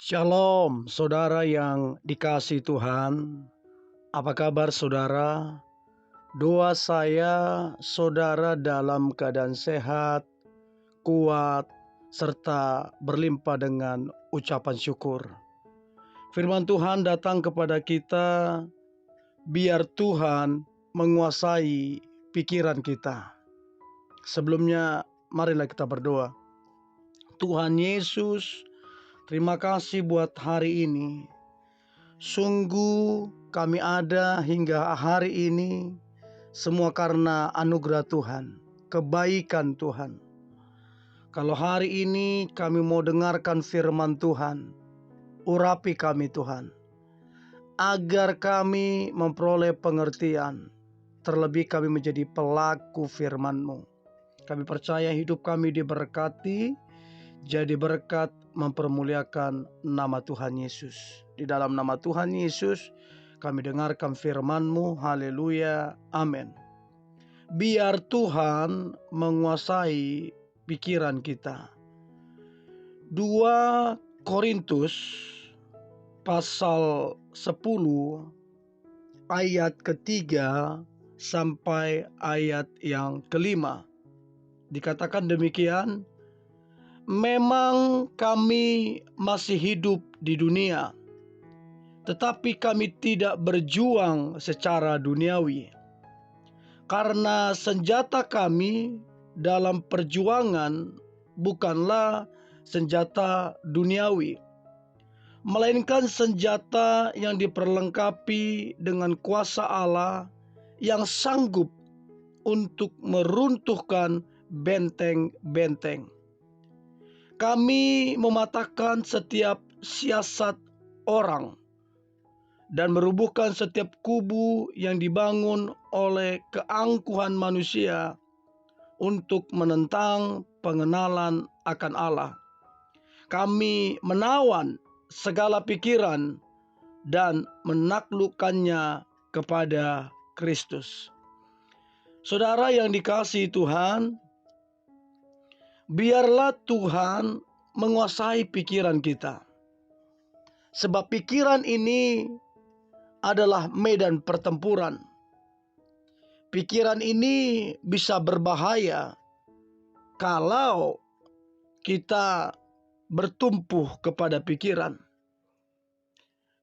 Shalom, saudara yang dikasihi Tuhan. Apa kabar saudara? Doa saya, saudara dalam keadaan sehat, kuat, serta berlimpah dengan ucapan syukur. Firman Tuhan datang kepada kita, biar Tuhan menguasai pikiran kita. Sebelumnya, marilah kita berdoa. Tuhan Yesus, terima kasih buat hari ini. Sungguh kami ada hingga hari ini semua karena anugerah Tuhan, kebaikan Tuhan. Kalau hari ini kami mau dengarkan firman Tuhan, urapi kami Tuhan, agar kami memperoleh pengertian, terlebih kami menjadi pelaku firman-Mu. Kami percaya hidup kami diberkati, jadi berkat mempermuliakan nama Tuhan Yesus. Di dalam nama Tuhan Yesus kami dengarkan firman-Mu. Haleluya. Amin. Biar Tuhan menguasai pikiran kita. 2 Korintus pasal 10 ayat ketiga sampai ayat yang kelima. Dikatakan demikian, memang kami masih hidup di dunia, tetapi kami tidak berjuang secara duniawi. Karena senjata kami dalam perjuangan bukanlah senjata duniawi, melainkan senjata yang diperlengkapi dengan kuasa Allah yang sanggup untuk meruntuhkan benteng-benteng. Kami mematahkan setiap siasat orang dan merubuhkan setiap kubu yang dibangun oleh keangkuhan manusia untuk menentang pengenalan akan Allah. Kami menawan segala pikiran dan menaklukkannya kepada Kristus. Saudara yang dikasihi Tuhan, biarlah Tuhan menguasai pikiran kita. Sebab pikiran ini adalah medan pertempuran. Pikiran ini bisa berbahaya kalau kita bertumpu kepada pikiran.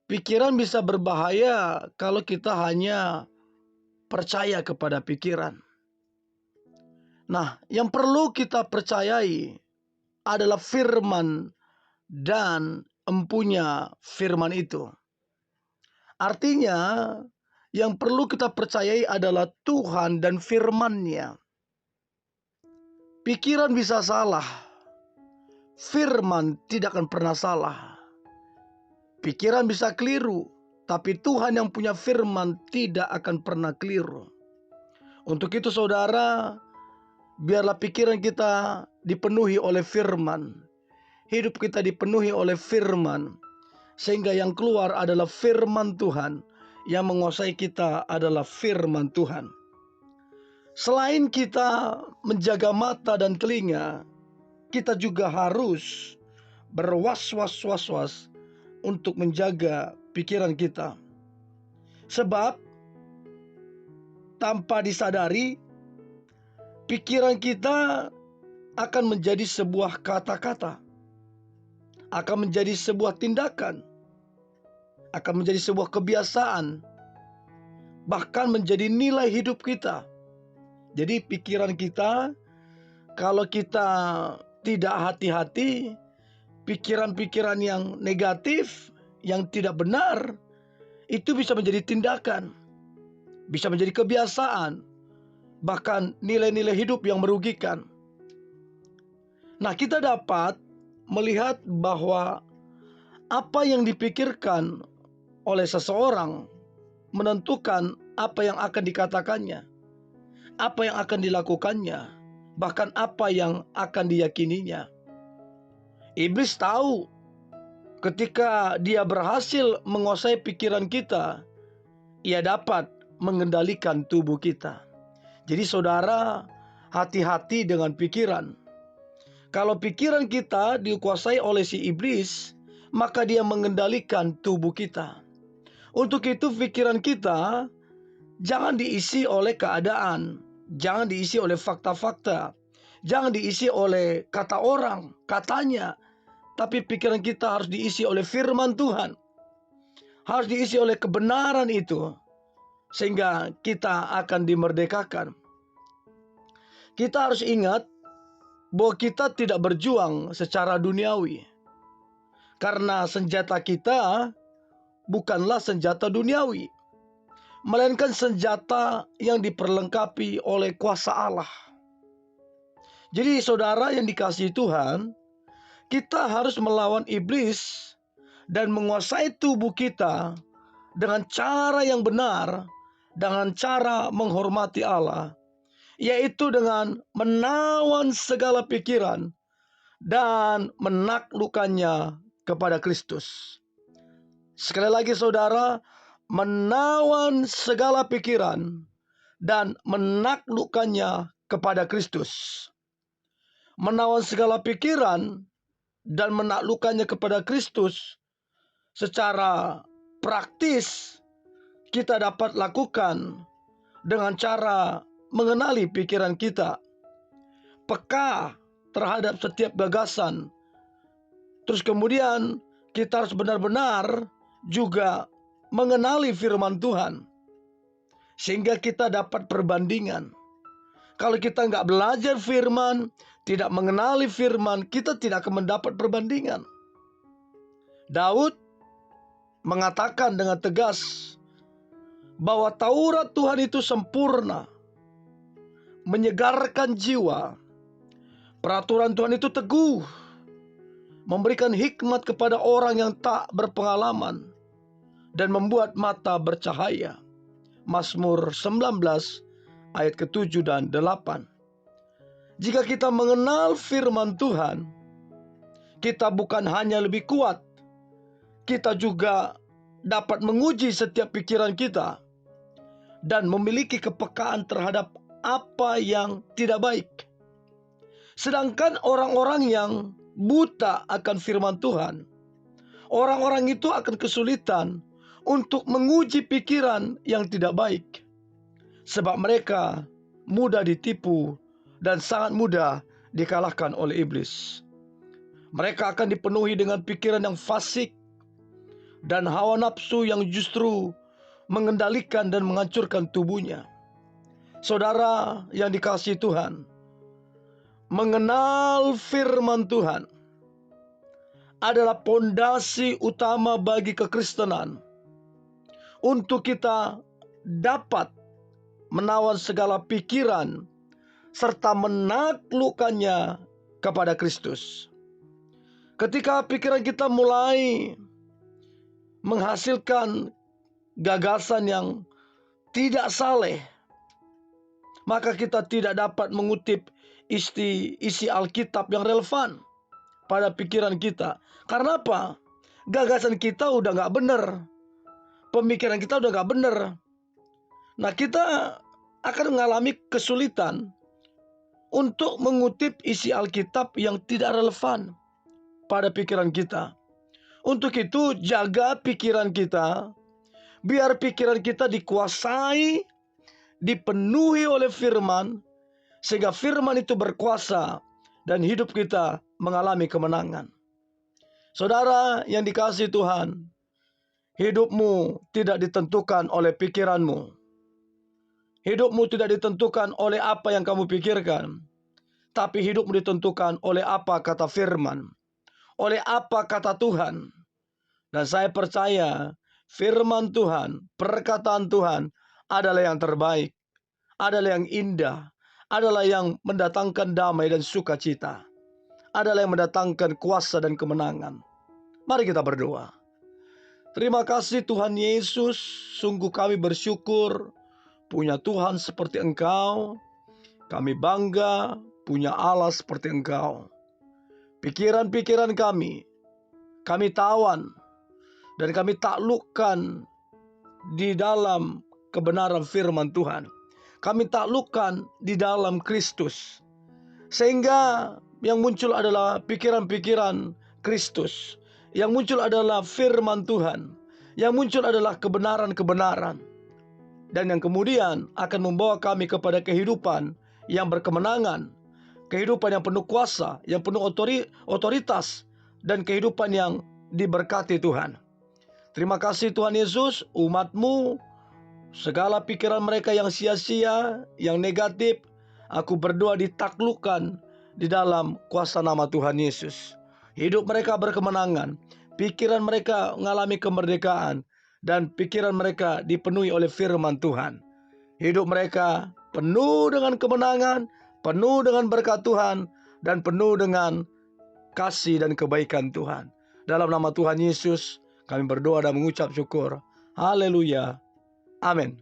Pikiran bisa berbahaya kalau kita hanya percaya kepada pikiran. Nah, yang perlu kita percayai adalah firman dan empunya firman itu. Artinya, yang perlu kita percayai adalah Tuhan dan firman-Nya. Pikiran bisa salah, firman tidak akan pernah salah. Pikiran bisa keliru, tapi Tuhan yang punya firman tidak akan pernah keliru. Untuk itu saudara, biarlah pikiran kita dipenuhi oleh firman. Hidup kita dipenuhi oleh firman. Sehingga yang keluar adalah firman Tuhan. Yang menguasai kita adalah firman Tuhan. Selain kita menjaga mata dan telinga, kita juga harus berwas-was untuk menjaga pikiran kita. Sebab tanpa disadari, pikiran kita akan menjadi sebuah kata-kata, akan menjadi sebuah tindakan, akan menjadi sebuah kebiasaan, bahkan menjadi nilai hidup kita. Jadi pikiran kita, kalau kita tidak hati-hati, pikiran-pikiran yang negatif, yang tidak benar, itu bisa menjadi tindakan, bisa menjadi kebiasaan, bahkan nilai-nilai hidup yang merugikan. Nah, kita dapat melihat bahwa apa yang dipikirkan oleh seseorang menentukan apa yang akan dikatakannya, apa yang akan dilakukannya, bahkan apa yang akan diyakininya. Iblis tahu ketika dia berhasil menguasai pikiran kita, ia dapat mengendalikan tubuh kita. Jadi saudara, hati-hati dengan pikiran. Kalau pikiran kita dikuasai oleh si iblis, maka dia mengendalikan tubuh kita. Untuk itu pikiran kita jangan diisi oleh keadaan, jangan diisi oleh fakta-fakta, jangan diisi oleh kata orang, katanya, tapi pikiran kita harus diisi oleh firman Tuhan. Harus diisi oleh kebenaran itu, sehingga kita akan dimerdekakan. Kita harus ingat bahwa kita tidak berjuang secara duniawi, karena senjata kita bukanlah senjata duniawi, melainkan senjata yang diperlengkapi oleh kuasa Allah. Jadi saudara yang dikasihi Tuhan, kita harus melawan iblis dan menguasai tubuh kita dengan cara yang benar, dengan cara menghormati Allah, yaitu dengan menawan segala pikiran dan menaklukkannya kepada Kristus. Sekali lagi saudara, menawan segala pikiran dan menaklukkannya kepada Kristus. Menawan segala pikiran dan menaklukkannya kepada Kristus secara praktis kita dapat lakukan dengan cara mengenali pikiran kita, peka terhadap setiap gagasan. Terus kemudian kita harus benar-benar juga mengenali firman Tuhan, sehingga kita dapat perbandingan. Kalau kita nggak belajar firman, tidak mengenali firman, kita tidak akan mendapat perbandingan. Daud mengatakan dengan tegas bahwa Taurat Tuhan itu sempurna, menyegarkan jiwa. Peraturan Tuhan itu teguh, memberikan hikmat kepada orang yang tak berpengalaman, dan membuat mata bercahaya. Mazmur 19 ayat ke-7 dan 8. Jika kita mengenal firman Tuhan, kita bukan hanya lebih kuat, kita juga dapat menguji setiap pikiran kita dan memiliki kepekaan terhadap apa yang tidak baik. Sedangkan orang-orang yang buta akan firman Tuhan, orang-orang itu akan kesulitan untuk menguji pikiran yang tidak baik, sebab mereka mudah ditipu dan sangat mudah dikalahkan oleh iblis. Mereka akan dipenuhi dengan pikiran yang fasik dan hawa nafsu yang justru mengendalikan dan menghancurkan tubuhnya. Saudara yang dikasihi Tuhan, mengenal firman Tuhan adalah pondasi utama bagi kekristenan untuk kita dapat menawan segala pikiran serta menaklukkannya kepada Kristus. Ketika pikiran kita mulai menghasilkan gagasan yang tidak saleh, maka kita tidak dapat mengutip isi Alkitab yang relevan pada pikiran kita. Karena apa? Gagasan kita udah gak benar, pemikiran kita udah gak benar. Nah, kita akan mengalami kesulitan untuk mengutip isi Alkitab yang tidak relevan pada pikiran kita. Untuk itu, jaga pikiran kita, biar pikiran kita dikuasai, dipenuhi oleh firman, sehingga firman itu berkuasa dan hidup kita mengalami kemenangan. Saudara yang dikasihi Tuhan, hidupmu tidak ditentukan oleh pikiranmu. Hidupmu tidak ditentukan oleh apa yang kamu pikirkan, tapi hidupmu ditentukan oleh apa kata firman, oleh apa kata Tuhan. Dan saya percaya firman Tuhan, perkataan Tuhan adalah yang terbaik, adalah yang indah, adalah yang mendatangkan damai dan sukacita, adalah yang mendatangkan kuasa dan kemenangan. Mari kita berdoa. Terima kasih Tuhan Yesus, sungguh kami bersyukur punya Tuhan seperti Engkau. Kami bangga punya Allah seperti Engkau. Pikiran-pikiran kami tawan dan kami taklukkan di dalam kebenaran firman Tuhan. Kami taklukkan di dalam Kristus, sehingga yang muncul adalah pikiran-pikiran Kristus Yang muncul adalah firman Tuhan. Yang muncul adalah kebenaran-kebenaran. Dan yang kemudian akan membawa kami kepada kehidupan yang berkemenangan, kehidupan yang penuh kuasa, yang penuh otoritas, dan kehidupan yang diberkati Tuhan. Terima kasih Tuhan Yesus, umat-Mu, segala pikiran mereka yang sia-sia, yang negatif, aku berdoa ditaklukkan di dalam kuasa nama Tuhan Yesus. Hidup mereka berkemenangan, pikiran mereka mengalami kemerdekaan, dan pikiran mereka dipenuhi oleh firman Tuhan. Hidup mereka penuh dengan kemenangan, penuh dengan berkat Tuhan, dan penuh dengan kasih dan kebaikan Tuhan. Dalam nama Tuhan Yesus, kami berdoa dan mengucap syukur. Haleluya. Amin.